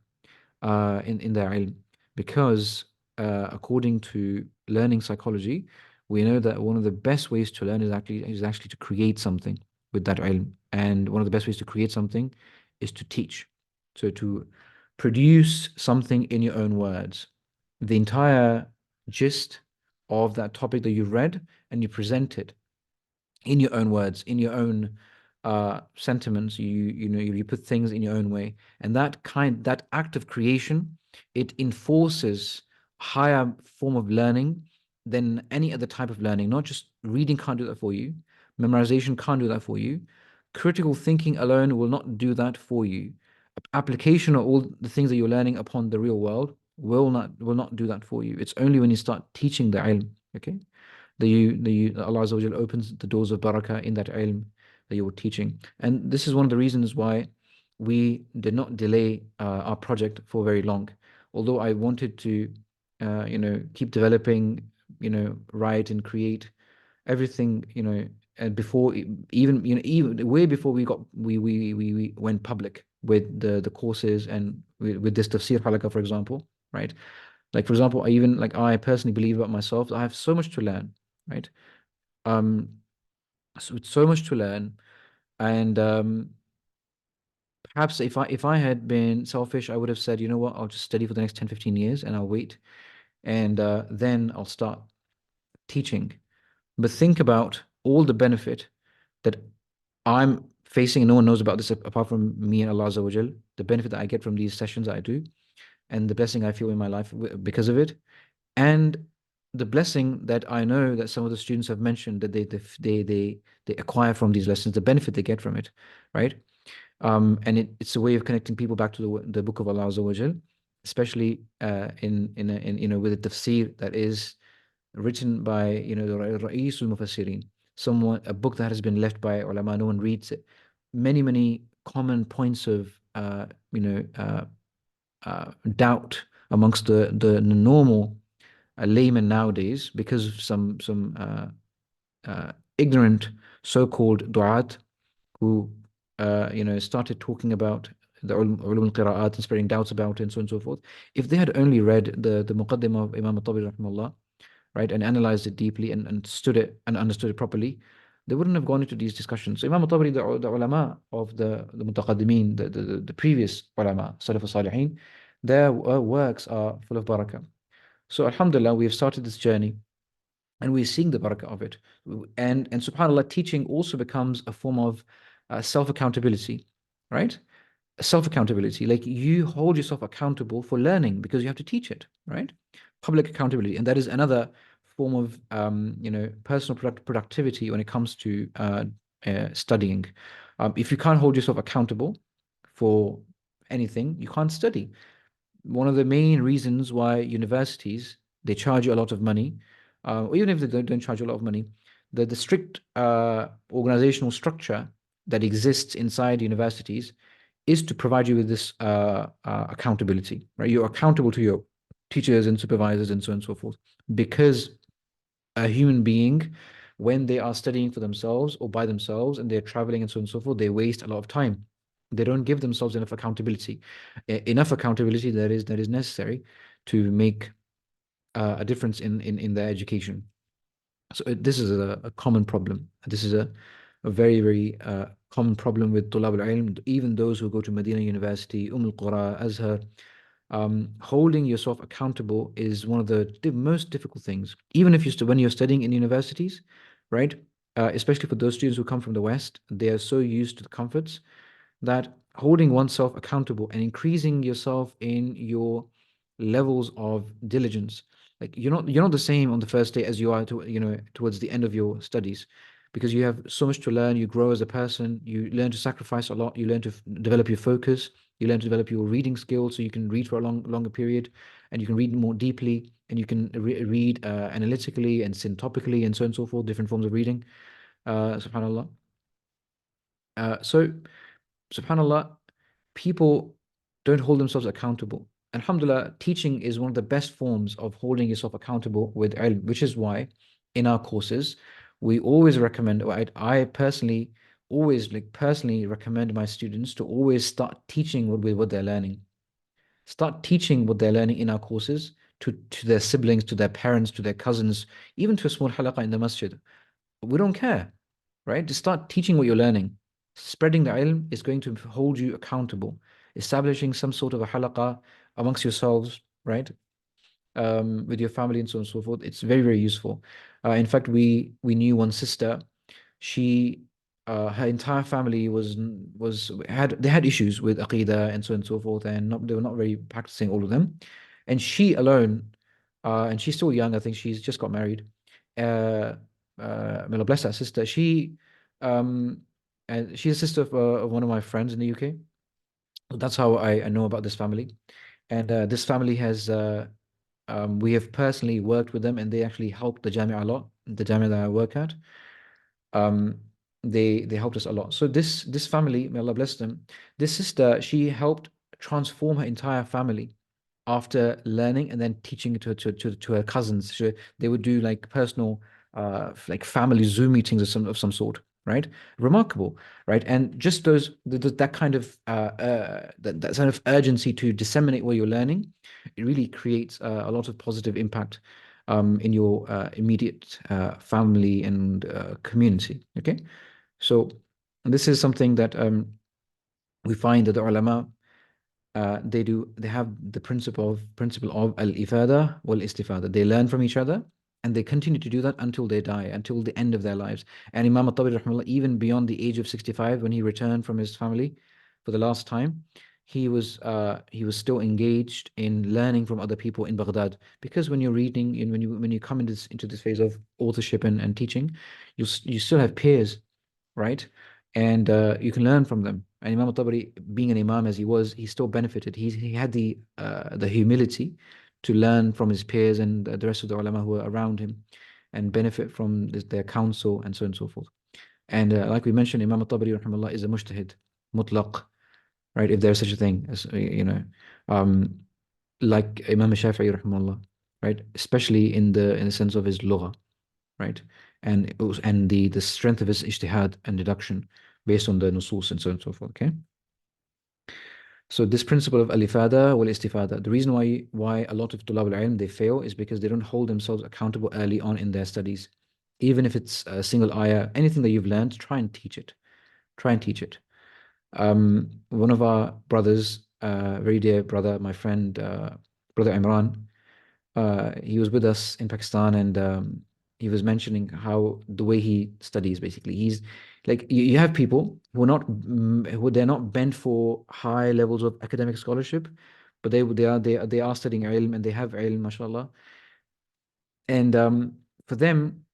in their ilm, because according to learning psychology, we know that one of the best ways to learn is actually to create something with that ilm. And one of the best ways to create something is to teach. So to produce something in your own words. The entire gist of that topic that you've read, and you present it in your own words, in your own sentiments. You put things in your own way, and that act of creation, it enforces higher form of learning than any other type of learning. Not just reading can't do that for you, memorization can't do that for you, critical thinking alone will not do that for you. Application of all the things that you're learning upon the real world will not do that for you. It's only when you start teaching the ilm, okay, that Allah Azza wa Jal opens the doors of barakah in that ilm that you're teaching. And this is one of the reasons why we did not delay our project for very long. Although I wanted to, keep developing, write and create everything, and before even way before we went public with the courses, and with this Tafsir Halaqah, for example, right? Like, for example, I personally believe about myself, I have so much to learn, right? Um, so it's so much to learn, and perhaps if I had been selfish, I would have said, you know what, I'll just study for the next 10, 15 years, and I'll wait, and then I'll start teaching. But think about all the benefit that I'm facing, and no one knows about this apart from me and Allah Azza wa Jal, the benefit that I get from these sessions that I do, and the blessing I feel in my life because of it, and the blessing that I know that some of the students have mentioned that they acquire from these lessons, the benefit they get from it, right? And it's a way of connecting people back to the Book of Allah Azza wa Jal, especially with a tafsir that is written by the Ra'isul Mufassirin, someone, a book that has been left by ulama, no one reads it. Many common points of doubt amongst the normal layman nowadays because of some ignorant so-called du'at who started talking about the ulum al-qira'at and spreading doubts about it and so on and so forth. If they had only read the muqaddimah of Imam Tabari rahimahullah, right, and analyzed it deeply and stood it and understood it properly, they wouldn't have gone into these discussions. So Imam Tabari, the ulama of the mutaqaddimin, the previous ulama, Salaf al-Salihin, their works are full of barakah. So Alhamdulillah, we have started this journey and we're seeing the barakah of it. And subhanAllah, teaching also becomes a form of self-accountability, right? Self-accountability, like you hold yourself accountable for learning because you have to teach it, right? Public accountability, and that is another form of personal productivity when it comes to studying. If you can't hold yourself accountable for anything, you can't study. One of the main reasons why universities, they charge you a lot of money, or even if they don't charge you a lot of money, the strict organizational structure that exists inside universities is to provide you with this accountability, right? You're accountable to your teachers and supervisors and so on and so forth, because a human being, when they are studying for themselves or by themselves and they're traveling and so on and so forth, they waste a lot of time. They don't give themselves enough accountability. Enough accountability that is necessary to make a difference in their education. So this is a common problem. This is a very common problem with Tulab al-Ilm, even those who go to Medina University, al-Qura, Azhar. Holding yourself accountable is one of the most difficult things. Even if when you're studying in universities, right? Especially for those students who come from the West, they are so used to the comforts that holding oneself accountable and increasing yourself in your levels of diligence. Like you're not the same on the first day as you are towards the end of your studies, because you have so much to learn. You grow as a person. You learn to sacrifice a lot. You learn to develop your focus. You learn to develop your reading skills, so you can read for a longer period, and you can read more deeply, and you can read analytically and syntopically, and so on and so forth. Different forms of reading. Subhanallah. So subhanallah, people don't hold themselves accountable. Alhamdulillah, teaching is one of the best forms of holding yourself accountable with ilm, which is why in our courses we always recommend, or I personally always personally recommend my students to always start teaching what they're learning. Start teaching what they're learning in our courses to their siblings, to their parents, to their cousins, even to a small halaqah in the masjid. We don't care, right? Just start teaching what you're learning. Spreading the ilm is going to hold you accountable. Establishing some sort of a halaqah amongst yourselves, right? With your family and so on and so forth. It's very useful. In fact, we knew one sister. She her entire family had issues with aqidah and so on and so forth, and they were not very practicing, all of them. And she alone, and she's still young. I think she's just got married. Uh, may Allah bless that sister. Um, she's a sister of one of my friends in the UK. That's how I know about this family. And this family we have personally worked with them, and they actually helped the Jamia a lot, the Jamia that I work at. Um, they helped us a lot. So this family, may Allah bless them, this sister, she helped transform her entire family after learning and then teaching it to her cousins. They would do like personal like family Zoom meetings of some sort, right? Remarkable, right? And just that kind of that kind of urgency to disseminate what you're learning, it really creates a lot of positive impact in your immediate family and community. Okay, so this is something that we find that the ulama they have the principle of al-ifada wal-istifada. They learn from each other and they continue to do that until they die, until the end of their lives. And Imam Tabari, rahimahullah, even beyond the age of 65, when he returned from his family for the last time, he was still engaged in learning from other people in Baghdad. Because when you're reading and when you come into this phase of authorship and teaching, you still have peers, right? And you can learn from them. And Imam Tabari, being an imam as he was, he still benefited. He had the humility to learn from his peers and the rest of the ulama who were around him, and benefit from their counsel and so on and so forth. And like we mentioned, Imam Tabari rahimahullah is a mujtahid, mutlaq, right? If there's such a thing as um, like Imam Shafi'i rahimahullah, right? Especially in the sense of his lugha, right? And the strength of his ijtihad and deduction based on the nusus and so on and so forth. Okay. So this principle of al-ifada wal istifada, the reason why a lot of tulab al-ilm they fail is because they don't hold themselves accountable early on in their studies. Even if it's a single ayah, anything that you've learned, try and teach it. Try and teach it. One of our brothers, very dear brother, my friend, brother Imran, he was with us in Pakistan, and he was mentioning how the way he studies, basically, he's like you have people who are not who they're not bent for high levels of academic scholarship, but they are studying ilm and they have ilm, mashallah. And for them,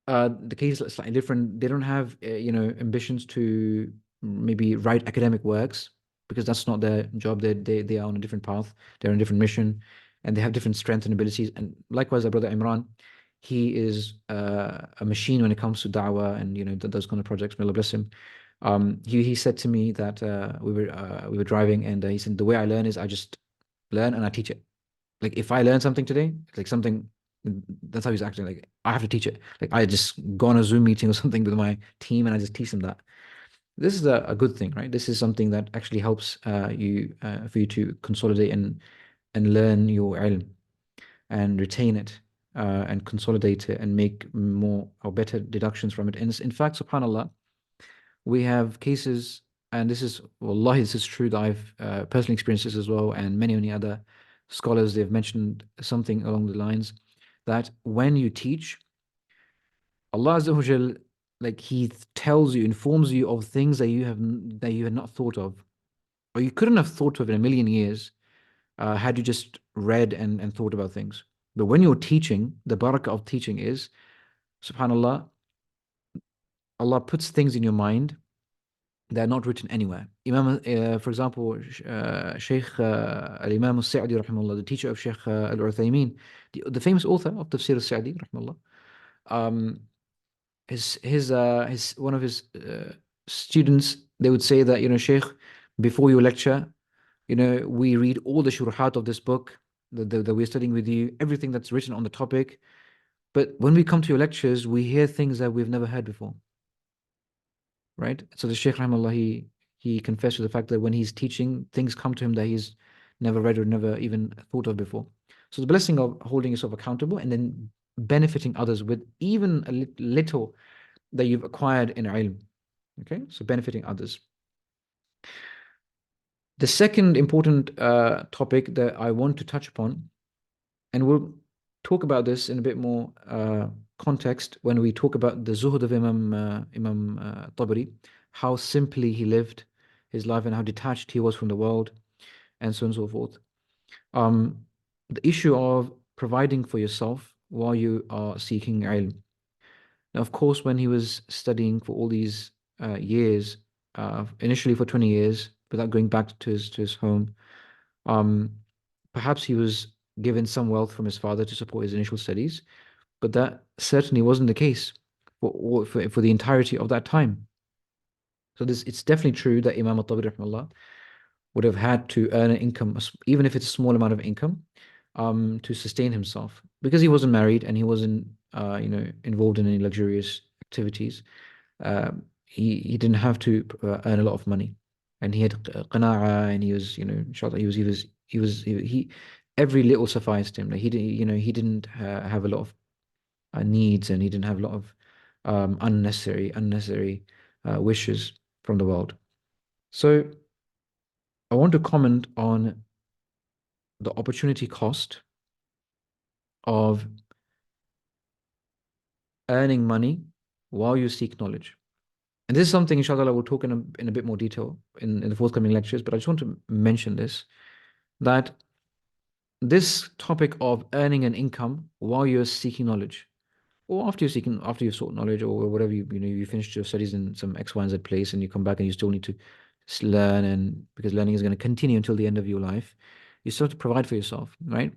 the case is slightly different. They don't have, ambitions to maybe write academic works, because that's not their job. They are on a different path. They're on a different mission, and they have different strengths and abilities. And likewise, our brother Imran, he is a machine when it comes to da'wah and those kind of projects. May Allah bless him. He said to me that we were driving, and he said the way I learn is I just learn and I teach it. Like if I learn something today, like something, that's how he's acting. Like I have to teach it. Like I just go on a Zoom meeting or something with my team and I just teach them that. This is a good thing, right? This is something that actually helps you for you to consolidate and learn your ilm and retain it and consolidate it and make more or better deductions from it. And in fact, subhanallah, we have cases, and this is, wallahi, this is true that I've personally experienced this as well, and many other scholars, they've mentioned something along the lines that when you teach, Allah Azza wa Jal, like He tells you, informs you of things that you had not thought of, or you couldn't have thought of in a million years had you just read and thought about things. But when you're teaching, the barakah of teaching is, subhanallah, Allah puts things in your mind. They're not written anywhere. For example, Sheikh Al-Imam Al-Sa'di, rahimahullah, the teacher of Sheikh Al-Uthaymeen, the famous author of Tafsir Al-Sa'di, rahimahullah, um, his one of his students, they would say that, Sheikh, before your lecture, we read all the shuruhat of this book that we're studying with you, everything that's written on the topic. But when we come to your lectures, we hear things that we've never heard before. Right? So the Shaykh Rahimahullah, he confessed to the fact that when he's teaching, things come to him that he's never read or never even thought of before. So the blessing of holding yourself accountable and then benefiting others with even a little that you've acquired in ilm. Okay, so benefiting others. The second important topic that I want to touch upon, and we'll talk about this in a bit more context when we talk about the zuhud of Imam Tabari, how simply he lived his life and how detached he was from the world, and so on and so forth. The issue of providing for yourself while you are seeking ilm. Now, of course, when he was studying for all these years, initially for 20 years, without going back to his home, um, perhaps he was given some wealth from his father to support his initial studies, but that certainly wasn't the case for the entirety of that time. So it's definitely true that Imam Tabari rahimahullah would have had to earn an income, even if it's a small amount of income, to sustain himself, because he wasn't married and he wasn't, involved in any luxurious activities. He didn't have to earn a lot of money, and he had qana'a, and he was, inshallah, he every little sufficed him. Like he didn't have a lot of needs, and he didn't have a lot of unnecessary wishes from the world. So I want to comment on the opportunity cost of earning money while you seek knowledge. And this is something, inshallah, we'll talk in a bit more detail in the forthcoming lectures, but I just want to mention this, that this topic of earning an income while you're seeking knowledge, or after you've sought knowledge, or whatever you finished your studies in some X, Y, and Z place, and you come back and you still need to learn, and because learning is going to continue until the end of your life, you still have to provide for yourself, right?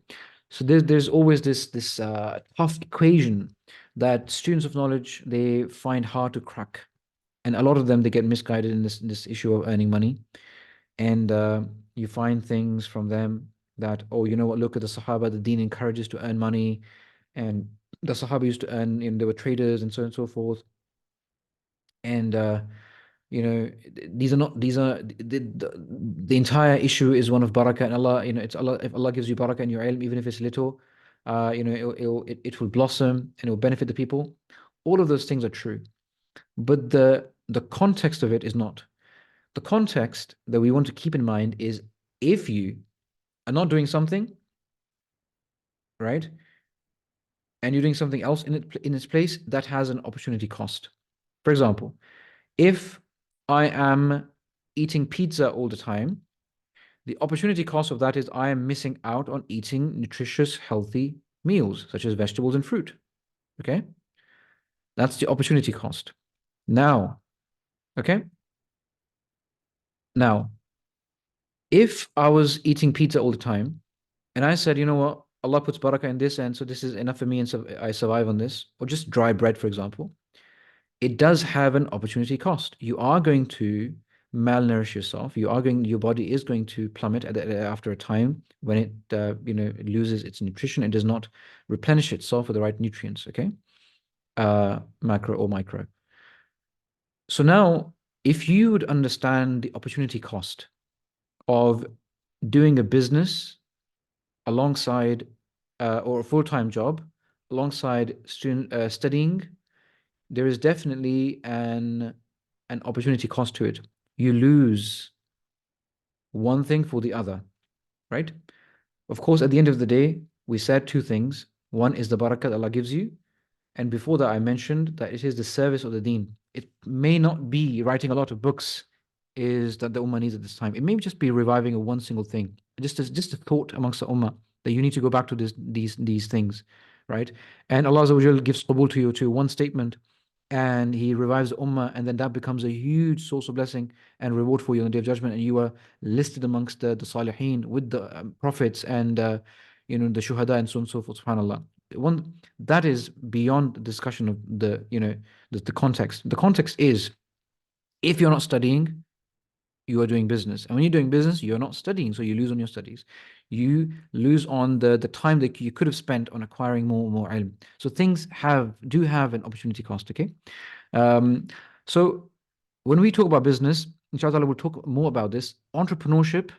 So there's always this tough equation that students of knowledge, they find hard to crack, and a lot of them, they get misguided in this issue of earning money, and you find things from them that, oh, you know what, look at the Sahaba, the Deen encourages to earn money, and the Sahaba used to earn, and they were traders and so on and so forth. And these are the entire issue is one of barakah, and Allah, it's Allah. If Allah gives you barakah in your ilm, even if it's little, it will blossom and it will benefit the people. All of those things are true, but the context of it is not. The context that we want to keep in mind is, if you are not doing something, right, and you're doing something else in its place, that has an opportunity cost. For example, if I am eating pizza all the time, the opportunity cost of that is I am missing out on eating nutritious, healthy meals, such as vegetables and fruit. Okay? That's the opportunity cost. Now, okay? Now, if I was eating pizza all the time and I said, you know what, Allah puts barakah in this, and so this is enough for me, and so I survive on this, or just dry bread, for example, it does have an opportunity cost. You are going to malnourish yourself. Your body is going to plummet after a time when it loses its nutrition and does not replenish itself with the right nutrients. Okay, macro or micro. So now, if you would understand the opportunity cost of doing a business alongside, or a full-time job alongside studying, there is definitely an opportunity cost to it. You lose one thing for the other, right? Of course, at the end of the day, we said two things. One is the barakah Allah gives you, and before that, I mentioned that it is the service of the deen. It may not be writing a lot of books is that the ummah needs at this time. It may just be reviving a one single thing, just a thought amongst the ummah that you need to go back to these things, right? And Allah Azza wa Jal gives qabul to you to one statement, and He revives the ummah, and then that becomes a huge source of blessing and reward for you on the Day of Judgment, and you are listed amongst the Salihin with the prophets and the Shuhada and so on and so forth. Subhanallah. One that is beyond the discussion of the context. The context is, if you're not studying, you are doing business. And when you're doing business, you're not studying, so you lose on your studies. You lose on the time that you could have spent on acquiring more ilm. So things do have an opportunity cost, okay? Um, so when we talk about business, inshallah, we'll talk more about this. Entrepreneurship,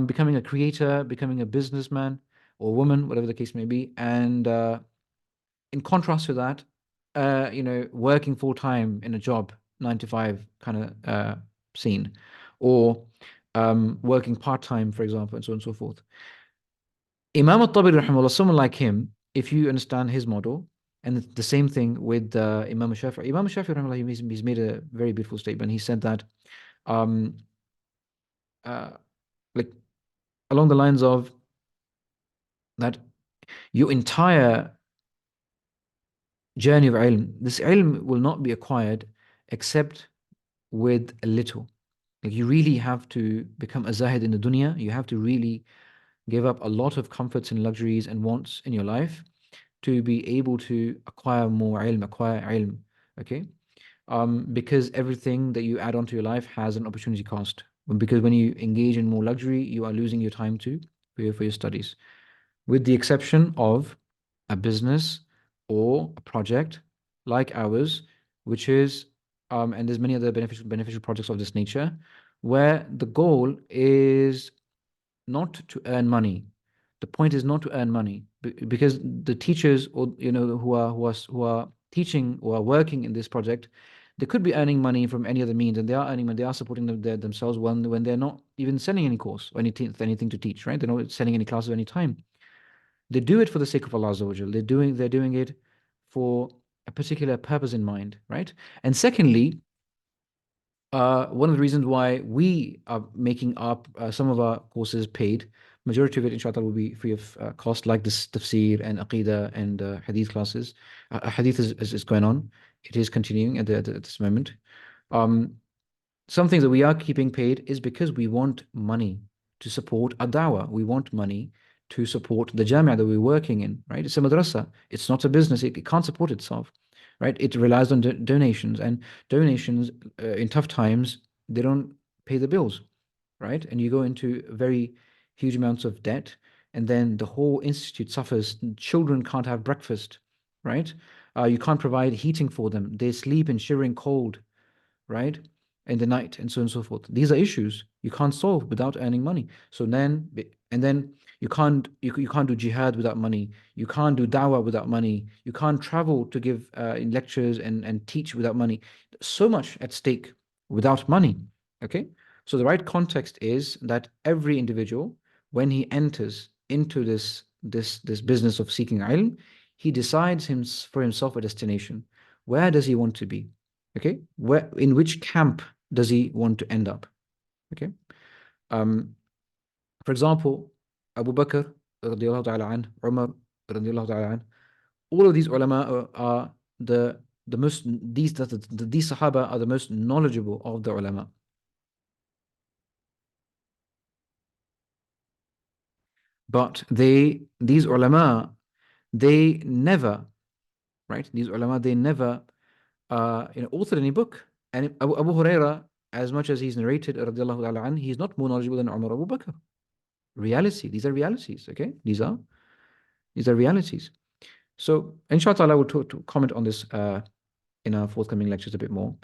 becoming a creator, becoming a businessman or woman, whatever the case may be. And in contrast to that, working full time in a job, 9 to 5 kind of scene, or working part time, for example, and so on and so forth. Imam Tabari, rahimahullah, someone like him, if you understand his model, and the same thing with Imam Shafi'i. Imam Shafi'i, rahimahullah, he's made a very beautiful statement. He said that, um, uh, like along the lines of that, your entire journey of ilm, this ilm will not be acquired except with a little. Like, you really have to become a zahid in the dunya. You have to really give up a lot of comforts and luxuries and wants in your life to be able to acquire more ilm, acquire ilm. Okay? Because everything that you add onto your life has an opportunity cost. Because when you engage in more luxury, you are losing your time too for your studies. With the exception of a business or a project like ours, which is, and there's many other beneficial projects of this nature, where the goal is not to earn money. The point is not to earn money, because the teachers, or who are teaching or are working in this project, they could be earning money from any other means, and they are earning money. They are supporting themselves when they're not even sending any course or anything to teach, right? They're not sending any classes any time. They do it for the sake of Allah Azza wa Jal. They're doing it for a particular purpose in mind, right? And secondly, one of the reasons why we are making up some of our courses paid, majority of it, inshallah, will be free of cost, like this tafsir and aqidah and hadith classes. Hadith is going on. It is continuing at this moment. Um, some things that we are keeping paid is because we want money to support our dawah. We want money to support the jamia that we're working in, right? It's a madrasa. It's not a business. It can't support itself, right? It relies on donations, and donations in tough times, they don't pay the bills, right? And you go into very huge amounts of debt, and then the whole institute suffers. Children can't have breakfast, right? You can't provide heating for them. They sleep in shivering cold, right? In the night, and so on and so forth. These are issues you can't solve without earning money. So then, and then you can't do jihad without money. You can't do dawah without money. You can't travel to give in lectures and teach without money. So much at stake without money. Okay, so the right context is that every individual, when he enters into this business of seeking ilm, he decides for himself a destination. Where does he want to be? Okay, where in which camp does he want to end up? Okay, um, for example, Abu Bakr radiallahu ta'ala an, Umar radiallahu ta'ala an, all of these ulama are the most these Sahaba are the most knowledgeable of the ulama. But these ulama, they never, right? These ulama, they never authored any book. And Abu Huraira, as much as he's narrated, radiallahu ta'ala an, he's not more knowledgeable than Umar Abu Bakr. Reality. These are realities. Okay, these are realities. So, inshallah, I will to comment on this in our forthcoming lectures a bit more.